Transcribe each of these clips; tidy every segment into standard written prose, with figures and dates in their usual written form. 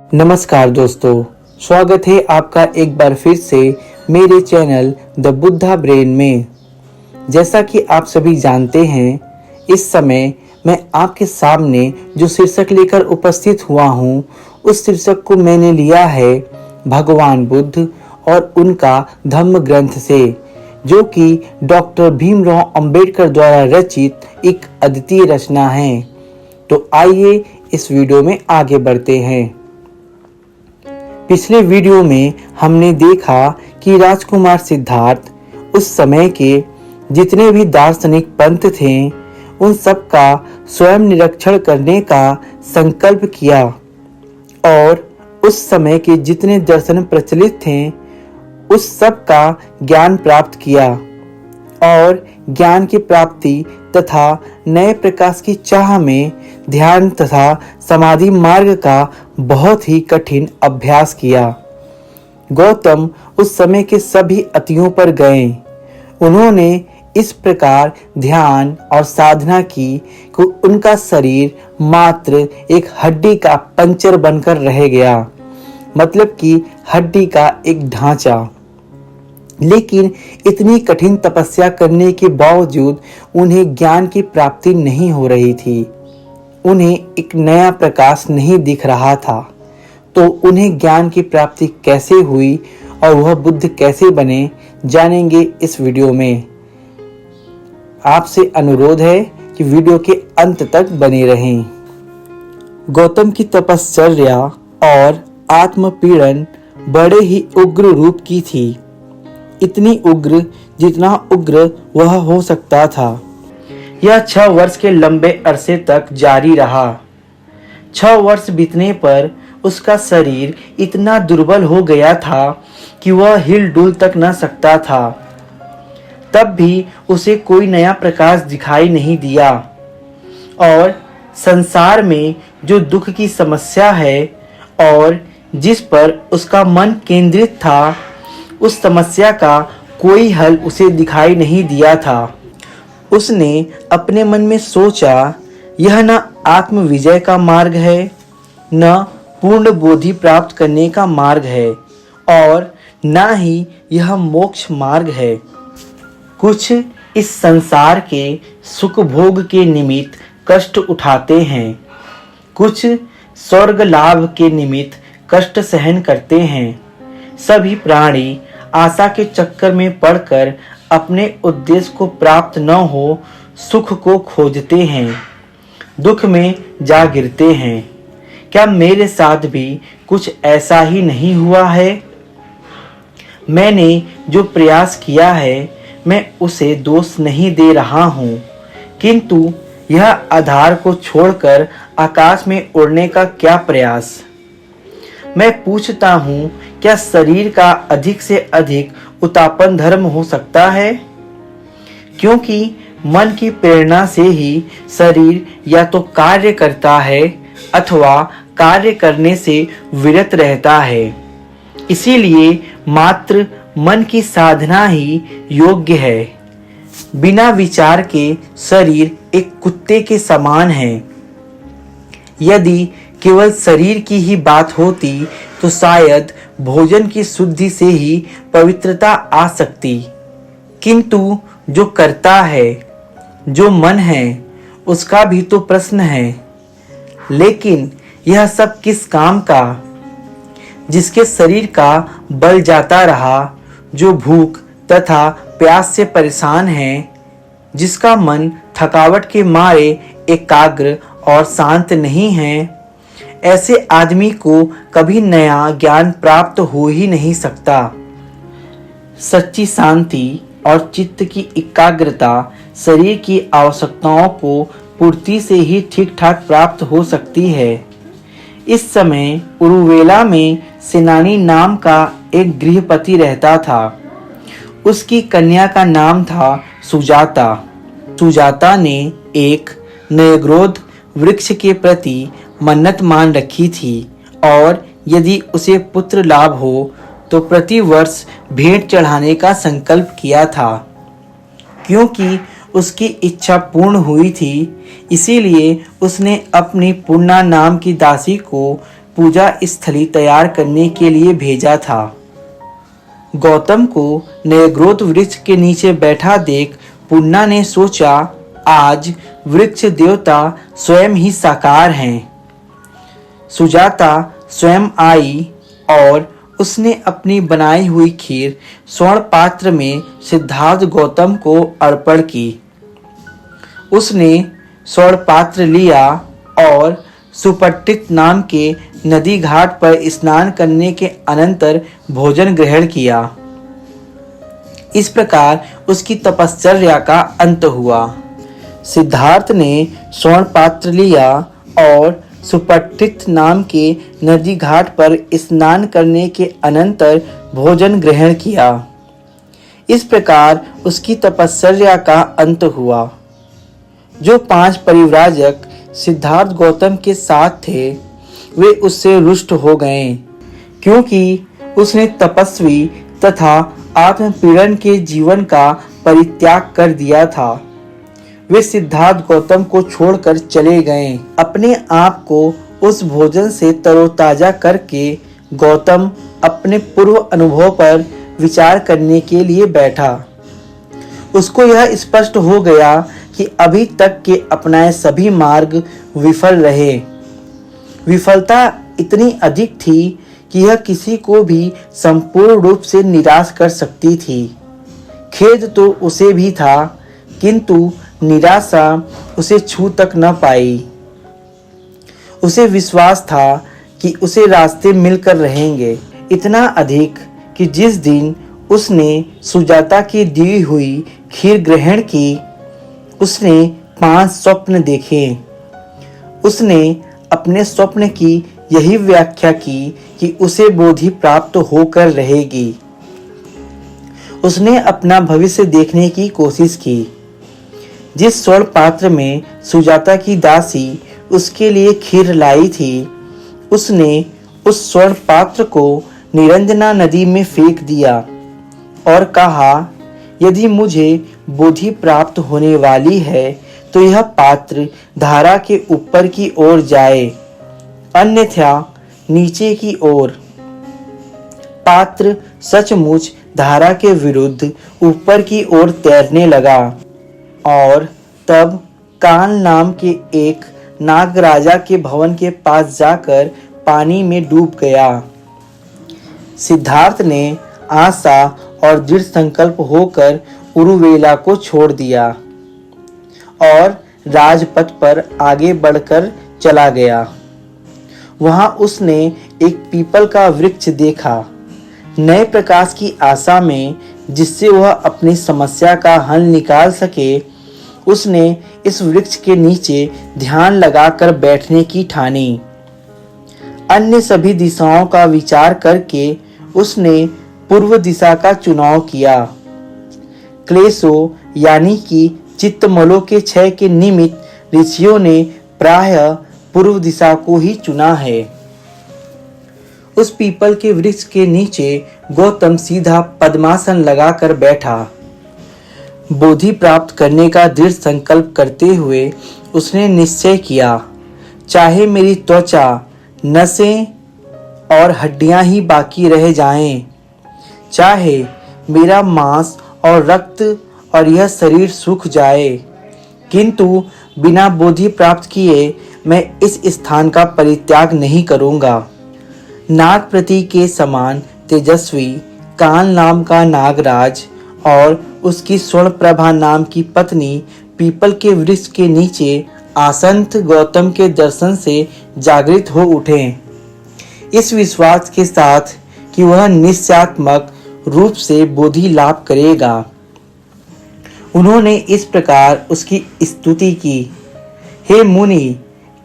नमस्कार दोस्तों, स्वागत है आपका एक बार फिर से मेरे चैनल द बुद्धा ब्रेन में। जैसा कि आप सभी जानते हैं, इस समय मैं आपके सामने जो शीर्षक लेकर उपस्थित हुआ हूँ, उस शीर्षक को मैंने लिया है भगवान बुद्ध और उनका धम्म ग्रंथ से, जो कि डॉक्टर भीमराव अंबेडकर द्वारा रचित एक अद्वितीय रचना है। तो आइए इस वीडियो में आगे बढ़ते हैं। पिछले वीडियो में हमने देखा कि राजकुमार सिद्धार्थ उस समय के जितने भी दार्शनिक पंथ थे, उन सब का स्वयं निरीक्षण करने का संकल्प किया और उस समय के जितने दर्शन प्रचलित थे, उस सब का ज्ञान प्राप्त किया और ज्ञान की प्राप्ति तथा नए प्रकाश की चाह में ध्यान तथा समाधि मार्ग का बहुत ही कठिन अभ्यास किया। गौतम उस समय के सभी अतियों पर गए। उन्होंने इस प्रकार ध्यान और साधना की कि उनका शरीर मात्र एक हड्डी का पंचर बनकर रह गया, मतलब कि हड्डी का एक ढांचा। लेकिन इतनी कठिन तपस्या करने के बावजूद उन्हें ज्ञान की प्राप्ति नहीं हो रही थी। उन्हें एक नया प्रकाश नहीं दिख रहा था। तो उन्हें ज्ञान की प्राप्ति कैसे हुई और वह बुद्ध कैसे बने, जानेंगे इस वीडियो में। आपसे अनुरोध है कि वीडियो के अंत तक बने रहें। गौतम की तपश्चर्या और आत्मपीड़न बड़े ही उग्र रूप की थी, इतनी उग्र जितना उग्र वह हो सकता था। यह 6 वर्ष के लंबे अरसे तक जारी रहा। 6 वर्ष बीतने पर उसका शरीर इतना दुर्बल हो गया था कि वह हिल डुल तक न सकता था। तब भी उसे कोई नया प्रकाश दिखाई नहीं दिया और संसार में जो दुख की समस्या है और जिस पर उसका मन केंद्रित था, उस समस्या का कोई हल उसे दिखाई नहीं दिया था। उसने अपने मन में सोचा, यह न आत्म विजय का मार्ग है, न पूर्ण बोधि प्राप्त करने का मार्ग है और न ही यह मोक्ष मार्ग है। कुछ इस संसार के सुख भोग के निमित्त कष्ट उठाते हैं, कुछ स्वर्ग लाभ के निमित्त कष्ट सहन करते हैं। सभी प्राणी आशा के चक्कर में पड़कर अपने उद्देश्य को प्राप्त न हो सुख को खोजते हैं, दुख में जा गिरते हैं। क्या मेरे साथ भी कुछ ऐसा ही नहीं हुआ है? मैंने जो प्रयास किया है, मैं उसे दोष नहीं दे रहा हूँ, किंतु यह आधार को छोड़कर आकाश में उड़ने का क्या प्रयास? मैं पूछता हूँ, क्या शरीर का अधिक से अधिक उतापन धर्म हो सकता है? क्योंकि मन की प्रेरणा से ही शरीर या तो कार्य करता है अथवा कार्य करने से विरत रहता है। इसीलिए मात्र मन की साधना ही योग्य है। बिना विचार के शरीर एक कुत्ते के समान है। यदि केवल शरीर की ही बात होती तो शायद भोजन की शुद्धि से ही पवित्रता आ सकती, किंतु जो करता है, जो मन है, उसका भी तो प्रश्न है। लेकिन यह सब किस काम का? जिसके शरीर का बल जाता रहा, जो भूख तथा प्यास से परेशान है, जिसका मन थकावट के मारे एकाग्र और शांत नहीं है, ऐसे आदमी को कभी नया ज्ञान प्राप्त हो ही नहीं सकता। सच्ची शांति और चित्त की एकाग्रता शरीर की आवश्यकताओं को पूर्ति से ही ठीक ठाक प्राप्त हो सकती है। इस समय उरुवेला में सेनानी नाम का एक गृहपति रहता था। उसकी कन्या का नाम था सुजाता। सुजाता ने एक नयग्रोध वृक्ष के प्रति मन्नत मान रखी थी और यदि उसे पुत्र लाभ हो तो प्रति वर्ष भेंट चढ़ाने का संकल्प किया था। क्योंकि उसकी इच्छा पूर्ण हुई थी, इसीलिए उसने अपनी पूर्णा नाम की दासी को पूजा स्थली तैयार करने के लिए भेजा था। गौतम को नयग्रोध वृक्ष के नीचे बैठा देख पुन्ना ने सोचा, आज वृक्ष देवता स्वयं ही साकार हैं। सुजाता स्वयं आई और उसने अपनी बनाई हुई खीर स्वर्ण पात्र में सिद्धार्थ गौतम को अर्पण की। उसने स्वर्ण पात्र लिया और सुपट्टित नाम के नदी घाट पर स्नान करने के अनंतर भोजन ग्रहण किया। इस प्रकार उसकी तपश्चर्या का अंत हुआ। सिद्धार्थ ने स्वर्ण पात्र लिया और सुपट्टित नाम के नदी घाट पर स्नान करने के अनंतर भोजन ग्रहण किया। इस प्रकार उसकी तपश्चर्या का अंत हुआ। जो 5 परिव्राजक सिद्धार्थ गौतम के साथ थे वे उससे रुष्ट हो गए, क्योंकि उसने तपस्वी तथा आत्मपीड़न के जीवन का परित्याग कर दिया था। वे सिद्धार्थ गौतम को छोड़कर चले गए। अपने आप को उस भोजन से तरोताजा करके गौतम अपने पूर्व अनुभव पर विचार करने के लिए बैठा। उसको यह स्पष्ट हो गया कि अभी तक के अपनाए सभी मार्ग विफल रहे। विफलता इतनी अधिक थी कि यह किसी को भी संपूर्ण रूप से निराश कर सकती थी। खेद तो उसे भी था, किंतु निराशा उसे छू तक न पाई। उसे विश्वास था कि उसे रास्ते मिलकर रहेंगे, इतना अधिक कि जिस दिन उसने सुजाता की दी हुई खीर ग्रहण की, उसने 5 स्वप्न देखे। उसने अपने स्वप्न की यही व्याख्या की कि उसे बोधि प्राप्त होकर रहेगी। उसने अपना भविष्य देखने की कोशिश की। जिस स्वर्ण पात्र में सुजाता की दासी उसके लिए खीर लाई थी, उसने उस स्वर्ण पात्र को निरंजना नदी में फेंक दिया और कहा, यदि मुझे बोधि प्राप्त होने वाली है तो यह पात्र धारा के ऊपर की ओर जाए, अन्यथा नीचे की ओर। पात्र सचमुच धारा के विरुद्ध ऊपर की ओर तैरने लगा और तब काल नाम के एक नाग राजा के भवन के पास जाकर पानी में डूब गया। सिद्धार्थ ने आशा और दृढ़ संकल्प होकर उरुवेला को छोड़ दिया और राजपथ पर आगे बढ़कर चला गया। वहां उसने एक पीपल का वृक्ष देखा। नए प्रकाश की आशा में, जिससे वह अपनी समस्या का हल निकाल सके, उसने इस वृक्ष के नीचे ध्यान लगाकर बैठने की ठानी। अन्य सभी दिशाओं का विचार करके उसने पूर्व दिशा का चुनाव किया। क्लेशों यानी कि चित्तमलों के क्षय के निमित्त ऋषियों ने प्रायः पूर्व दिशा को ही चुना है। उस पीपल के वृक्ष के नीचे गौतम सीधा पद्मासन लगाकर बैठा। बोधि प्राप्त करने का दृढ़ संकल्प करते हुए उसने निश्चय किया, चाहे मेरी त्वचा, नसें और हड्डियां ही बाकी रह जाएं, चाहे मेरा मांस और रक्त और यह शरीर सूख जाए, किंतु बिना बोधि प्राप्त किए मैं इस स्थान का परित्याग नहीं करूंगा। नागप्रति के समान तेजस्वी काल नाम का नागराज और उसकी स्वर्ण प्रभा नाम की पत्नी पीपल के वृक्ष के नीचे आसंत गौतम के दर्शन से जागृत हो उठे, इस विश्वास के साथ कि वह निश्चयात्मक रूप से बोधि लाभ करेगा। उन्होंने इस प्रकार उसकी स्तुति की, हे मुनि,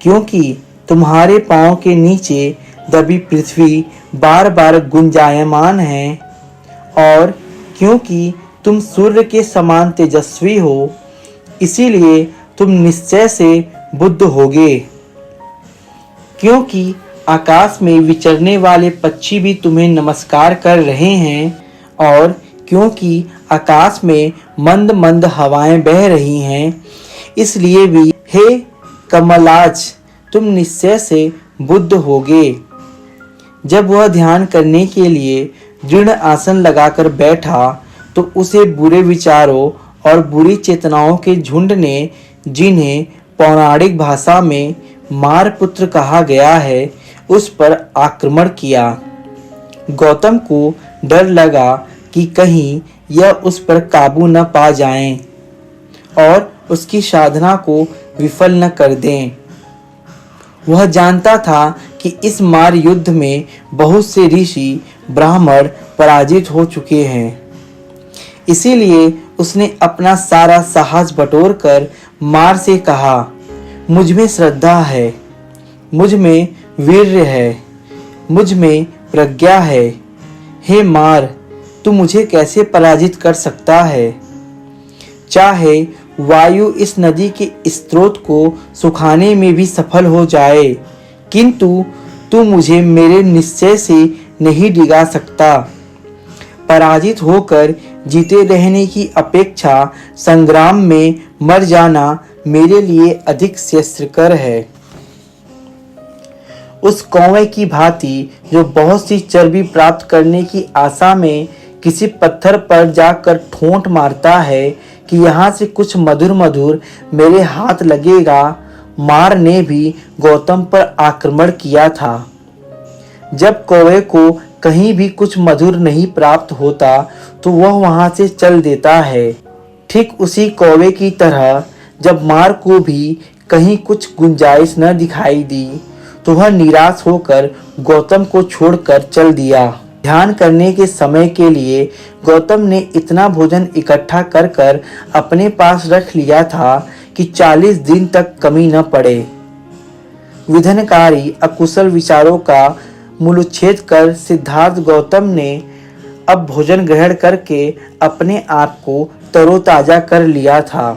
क्योंकि तुम्हारे पांव के नीचे दबी पृथ्वी बार बार गुंजायमान है और क्योंकि तुम सूर्य के समान तेजस्वी हो, इसीलिए तुम निश्चय से बुद्ध होगे। क्योंकि आकाश में विचरने वाले पक्षी भी तुम्हें नमस्कार कर रहे हैं और क्योंकि आकाश में मंद मंद हवाएं बह रही हैं, इसलिए भी हे कमलाज, तुम निश्चय से बुद्ध होगे। जब वह ध्यान करने के लिए दृढ़ आसन लगाकर बैठा तो उसे बुरे विचारों और बुरी चेतनाओं के झुंड ने, जिन्हें पौराणिक भाषा में मारपुत्र कहा गया है, उस पर आक्रमण किया। गौतम को डर लगा कि कहीं यह उस पर काबू न पा जाएं और उसकी साधना को विफल न कर दें। वह जानता था कि इस मार युद्ध में बहुत से ऋषि ब्राह्मण पराजित हो चुके हैं। इसीलिए उसने अपना सारा साहस बटोरकर मार से कहा, मुझ में श्रद्धा है, मुझ में वीर्य है, मुझ में प्रज्ञा है। हे मार, तू मुझे कैसे पराजित कर सकता है? चाहे वायु इस नदी के स्रोत को सुखाने में भी सफल हो जाए, किंतु तू मुझे मेरे निश्चय से नहीं डिगा सकता। पराजित होकर जीते रहने की अपेक्षा संग्राम में मर जाना मेरे लिए अधिक श्रेयस्कर है। उस कौवे की भांति जो बहुत सी चर्बी प्राप्त करने की आशा में किसी पत्थर पर जाकर ठोंठ मारता है कि यहाँ से कुछ मधुर मधुर मेरे हाथ लगेगा, मार ने भी गौतम पर आक्रमण किया था। जब कौवे को कहीं भी कुछ मधुर नहीं प्राप्त होता तो वह वहां से चल देता है। ठीक उसी कौवे की तरह जब मार को भी कहीं कुछ गुंजाइश न दिखाई दी तो वह निराश होकर गौतम को छोड़कर चल दिया। ध्यान करने के समय के लिए गौतम ने इतना भोजन इकट्ठा कर कर अपने पास रख लिया था कि 40 दिन तक कमी न पड़े। विघ्नकारी अकुशल विचारों का मूलोच्छेद कर सिद्धार्थ गौतम ने अब भोजन ग्रहण करके अपने आप को तरोताजा कर लिया था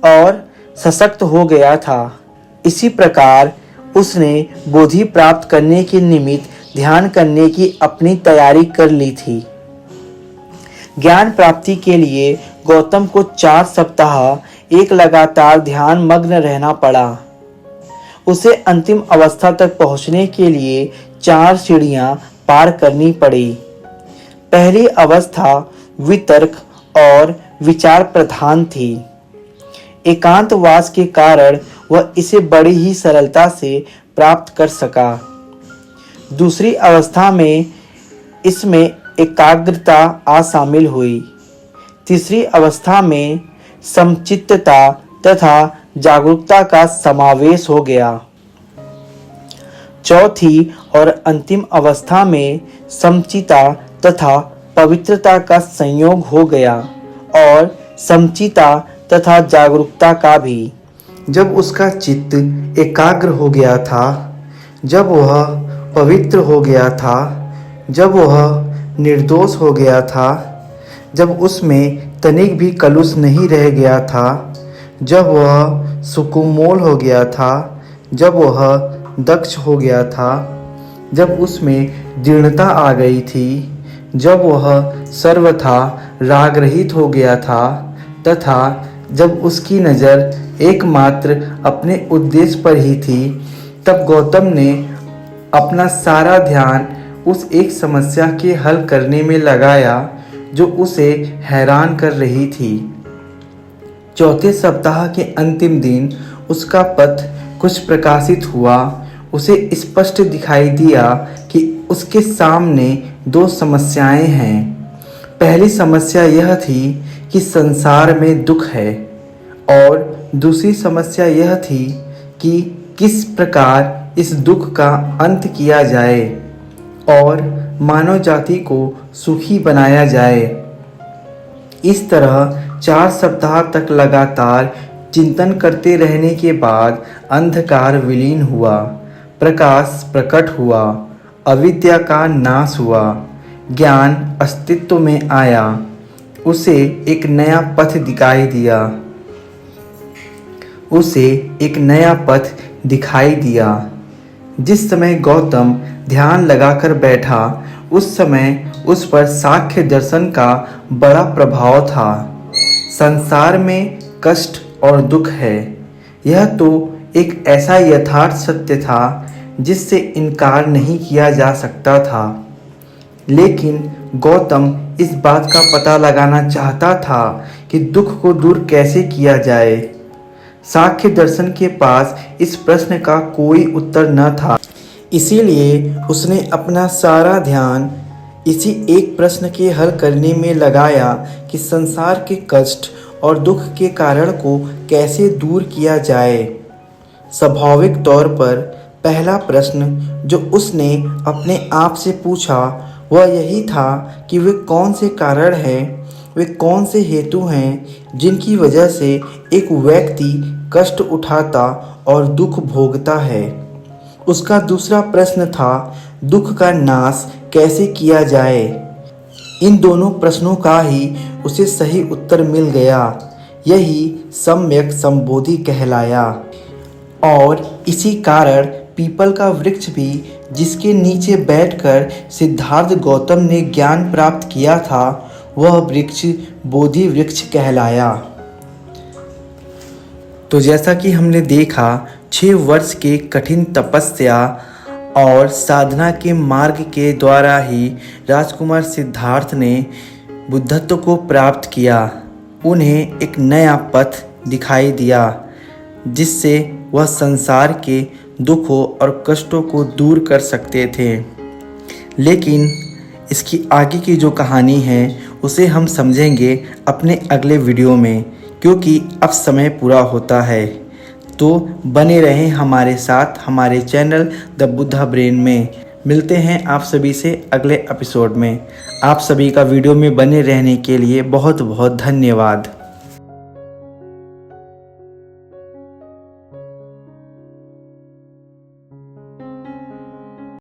और सशक्त हो गया था। इसी प्रकार उसने बोधि प्राप्त करने के निमित्त ध्यान करने की अपनी तैयारी कर ली थी। ज्ञान प्राप्ति के लिए गौतम को 4 सप्ताह एक लगातार ध्यान मग्न रहना पड़ा। उसे अंतिम अवस्था तक पहुंचने के लिए 4 सीढ़ियां पार करनी पड़ी। पहली अवस्था वितर्क और विचार प्रधान थी। एकांतवास के कारण वह इसे बड़ी ही सरलता से प्राप्त कर सका। दूसरी अवस्था में इसमें एकाग्रता आ शामिल हुई। तीसरी अवस्था में समचित्तता तथा जागरूकता का समावेश हो गया। चौथी और अंतिम अवस्था में समचिता तथा पवित्रता का संयोग हो गया और समचिता तथा जागरूकता का भी। जब उसका चित्त एकाग्र हो गया था, जब वह पवित्र हो गया था, जब वह निर्दोष हो गया था, जब उसमें तनिक भी कलुष नहीं रह गया था, जब वह सुकुमोल हो गया था, जब वह दक्ष हो गया था, जब उसमें दृढ़ता आ गई थी, जब वह सर्वथा रागरहित हो गया था तथा जब उसकी नज़र एकमात्र अपने उद्देश्य पर ही थी, तब गौतम ने अपना सारा ध्यान उस एक समस्या के हल करने में लगाया जो उसे हैरान कर रही थी। चौथे सप्ताह के अंतिम दिन उसका पथ कुछ प्रकाशित हुआ। उसे स्पष्ट दिखाई दिया कि उसके सामने 2 समस्याएं हैं। पहली समस्या यह थी कि संसार में दुख है और दूसरी समस्या यह थी कि किस प्रकार इस दुख का अंत किया जाए और मानव जाति को सुखी बनाया जाए। इस तरह 4 सप्ताह तक लगातार चिंतन करते रहने के बाद अंधकार विलीन हुआ, प्रकाश प्रकट हुआ, अविद्या का नाश हुआ, ज्ञान अस्तित्व में आया। उसे एक नया पथ दिखाई दिया। उसे एक नया पथ दिखाई दिया। जिस समय गौतम ध्यान लगाकर बैठा, उस समय उस पर सांख्य दर्शन का बड़ा प्रभाव था। संसार में कष्ट और दुख है, यह तो एक ऐसा यथार्थ सत्य था जिससे इनकार नहीं किया जा सकता था। लेकिन गौतम इस बात का पता लगाना चाहता था कि दुख को दूर कैसे किया जाए। सांख्य दर्शन के पास इस प्रश्न का कोई उत्तर न था, इसीलिए उसने अपना सारा ध्यान इसी एक प्रश्न के हल करने में लगाया कि संसार के कष्ट और दुख के कारण को कैसे दूर किया जाए। स्वाभाविक तौर पर पहला प्रश्न जो उसने अपने आप से पूछा वह यही था कि वे कौन से कारण हैं, वे कौन से हेतु हैं जिनकी वजह से एक व्यक्ति कष्ट उठाता और दुख भोगता है। उसका दूसरा प्रश्न था दुख का नाश कैसे किया जाए। इन दोनों प्रश्नों का ही उसे सही उत्तर मिल गया। यही सम्यक संबोधि कहलाया। और इसी कारण पीपल का वृक्ष भी, जिसके नीचे बैठकर सिद्धार्थ गौतम ने ज्ञान प्राप्त किया था, वह वृक्ष बोधि वृक्ष कहलाया। तो जैसा कि हमने देखा, 6 वर्ष के कठिन तपस्या और साधना के मार्ग के द्वारा ही राजकुमार सिद्धार्थ ने बुद्धत्व को प्राप्त किया। उन्हें एक नया पथ दिखाई दिया जिससे वह संसार के दुखों और कष्टों को दूर कर सकते थे। लेकिन इसकी आगे की जो कहानी है उसे हम समझेंगे अपने अगले वीडियो में, क्योंकि अब समय पूरा होता है। तो बने रहें हमारे साथ हमारे चैनल द बुद्धा ब्रेन में। मिलते हैं आप सभी से अगले एपिसोड में। आप सभी का वीडियो में बने रहने के लिए बहुत बहुत धन्यवाद।